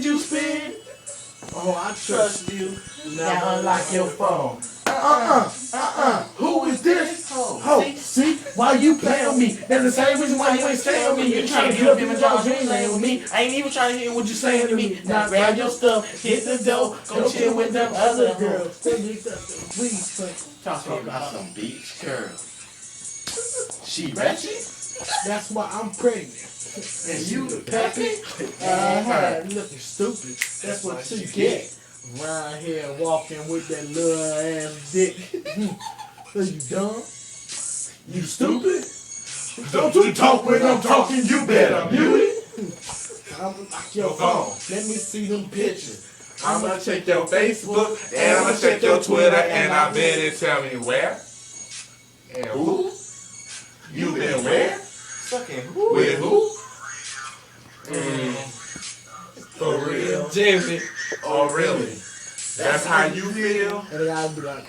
did you spend? Oh, I trust you. Now unlock your phone. Who is this? Ho, see? Why you playing with me? That's the same reason why you ain't staying with me. You trying to get up in the jaws, you ain't laying with me. I ain't even trying to hear what you saying to me. Now grab your stuff, hit the door, go chill with them other girls. Talking about some beach girl. She ratchet? That's why I'm pregnant. And you the peppy? Looking stupid. That's what you get. Round here walking with that little ass dick. Are you dumb? You stupid? Don't you talk when I'm talking, you better mute it. I'm gonna lock your phone. Let me see them pictures. I'ma check your Facebook, and I'ma check your Twitter, and I bet it tell me where. And who? You been where? Fucking who? With who? For real. Jamie. Oh really? That's how you feel? And then I'll be like,